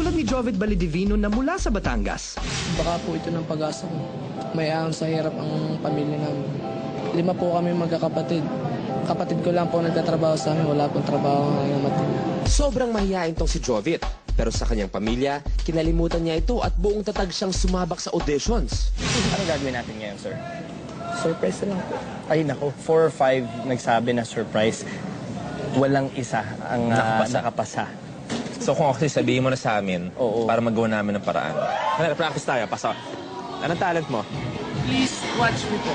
Katulad ni Jovet Balidivino na mula sa Batangas. Baka po ito ng pag-asa ko. May ahon sa hirap ang pamilya namin. 5 po kami magkakapatid. Kapatid ko lang po nagtatrabaho sa amin. Wala pong trabaho ng matid. Sobrang mahihain tong si Jovit. Pero sa kanyang pamilya, kinalimutan niya ito at buong tatag siyang sumabak sa auditions. Anong gagawin natin ngayon, sir? Surprise na lang po. Ay, nako. 4 or 5 nagsabi na surprise. Walang isa ang nakapasa. So kung ako sabihin mo na sa amin, Oo. para magawa namin ng paraan. Ano, practice tayo, pasa. Anong talent mo? Please watch me po.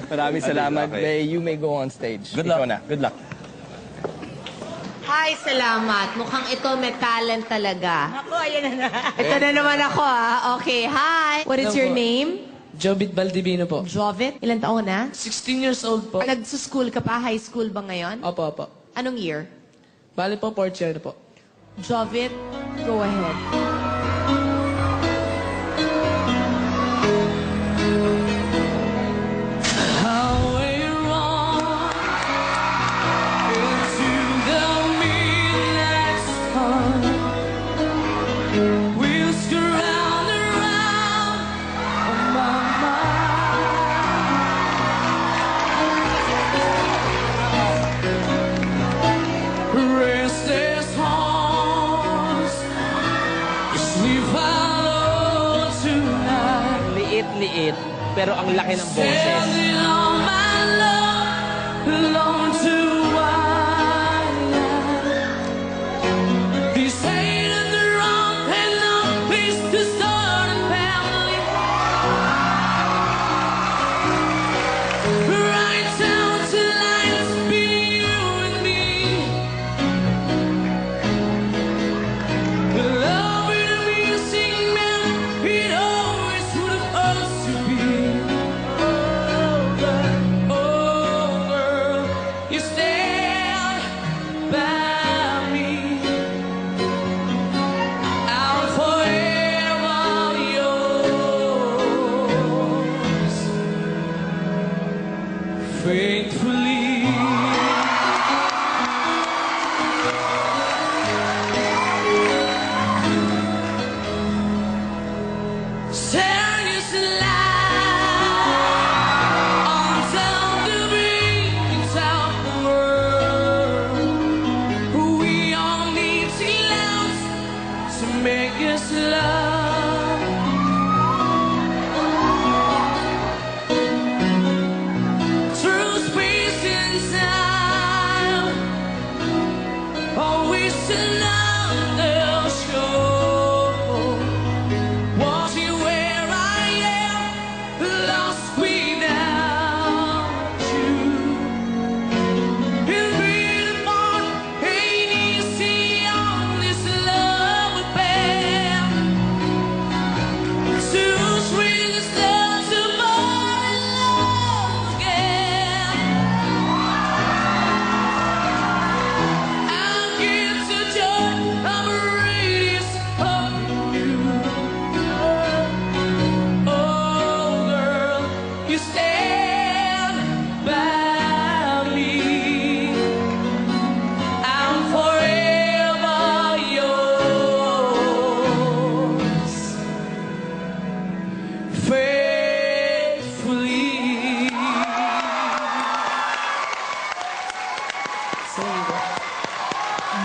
Maraming salamat. Okay. You may go on stage. Good luck. Ikaw na. Good luck. Hi, salamat. Mukhang ito may talent talaga. Ako, ayan na. Ito na naman ako, ah. Okay, hi. What is Hello your po. name? Jovit Baldivino po. Jovet. Ilan taon na? 16 years old po. Nagsuschool ka pa? High school ba ngayon? Opo, opo. Anong year? Bali po, 4th year na po. Jovet, go ahead. Liit, pero ang laki ng boses.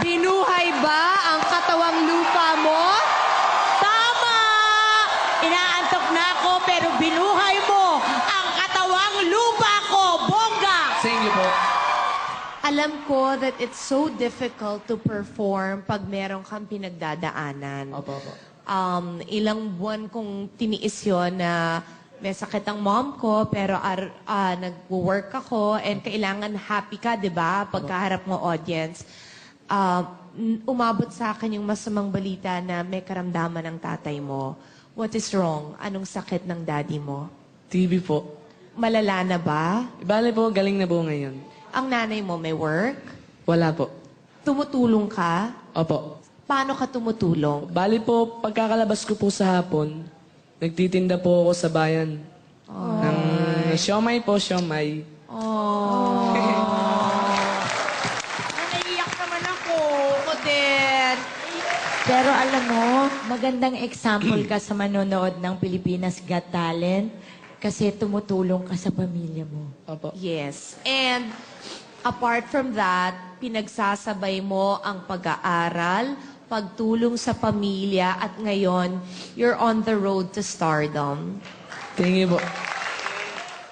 Binuhay ba ang katawang lupa mo? Tama! Inaantok na ako pero binuhay mo ang katawang lupa ko, bongga! Thank you po. Alam ko that it's so difficult to perform pag meron kang pinagdadaanan. Opo, opo. Ilang buwan kong tiniis yun na may sakit ang mom ko, pero nag-work ako and kailangan happy ka, di ba? Pagkaharap mo audience. Umabot sa akin yung masamang balita na may karamdaman ng tatay mo. What is wrong? Anong sakit ng daddy mo? TV po. Malala na ba? Bali po, galing na po ngayon. Ang nanay mo may work? Wala po. Tumutulong ka? Opo. Paano ka tumutulong? Bali po, pagkakalabas ko po sa hapon, nagtitinda po ako sa bayan. Ng siomay po, siomay. Oh. Naiiyak naman ako. Ako din. Pero alam mo, magandang example ka sa manonood ng Pilipinas Got Talent kasi tumutulong ka sa pamilya mo. Opo. Yes. And apart from that, pinagsasabay mo ang pag-aaral, pagtulong sa pamilya, at ngayon, you're on the road to stardom. Thank you po.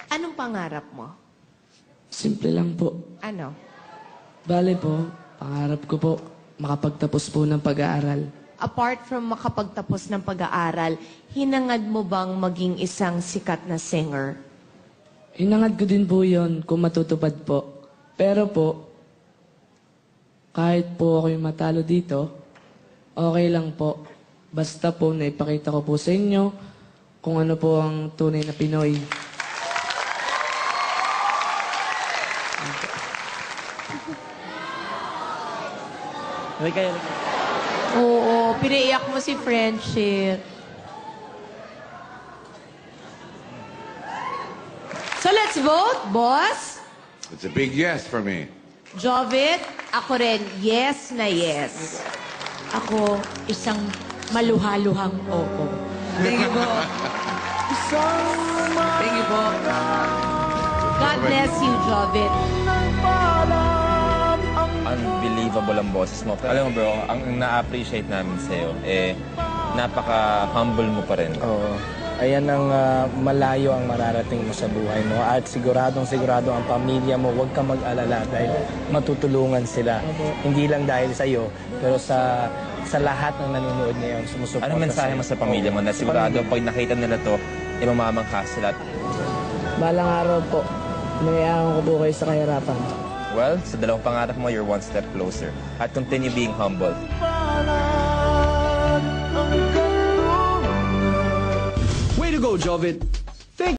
Anong pangarap mo? Simple lang po. Ano? Bale po, pangarap ko po, makapagtapos po ng pag-aaral. Apart from makapagtapos ng pag-aaral, hinangad mo bang maging isang sikat na singer? Hinangad ko din po yun kung matutupad po. Pero po, kahit po ako'y matalo dito, okay lang po. Basta po, naipakita ko po sa inyo kung ano po ang tunay na Pinoy. Oo, pinaiyak mo si Friendship. So let's vote, boss. It's a big yes for me. Jovit, ako rin, yes na yes. Ako, isang maluhaluhang oo. Thank you po. Thank you po. God bless you, Jovit. Unbelievable ang boses mo. Alam mo bro, ang na-appreciate namin sa'yo, napaka-humble mo pa rin. Oo. Ayan ang malayo ang mararating mo sa buhay mo. At siguradong ang pamilya mo, huwag kang mag-alala dahil matutulungan sila. Hindi lang dahil sa'yo, pero sa lahat ng nanonood ngayon, sumusuporta Anong mensahe mo sa pamilya mo na sigurado pag nakita nila to, mamamangha sila? Balang araw po, nangyayaan ko po kayo sa kahirapan. Well, sa dalawang pangarap mo, you're one step closer. At continue being humble. Way to go, Jovit!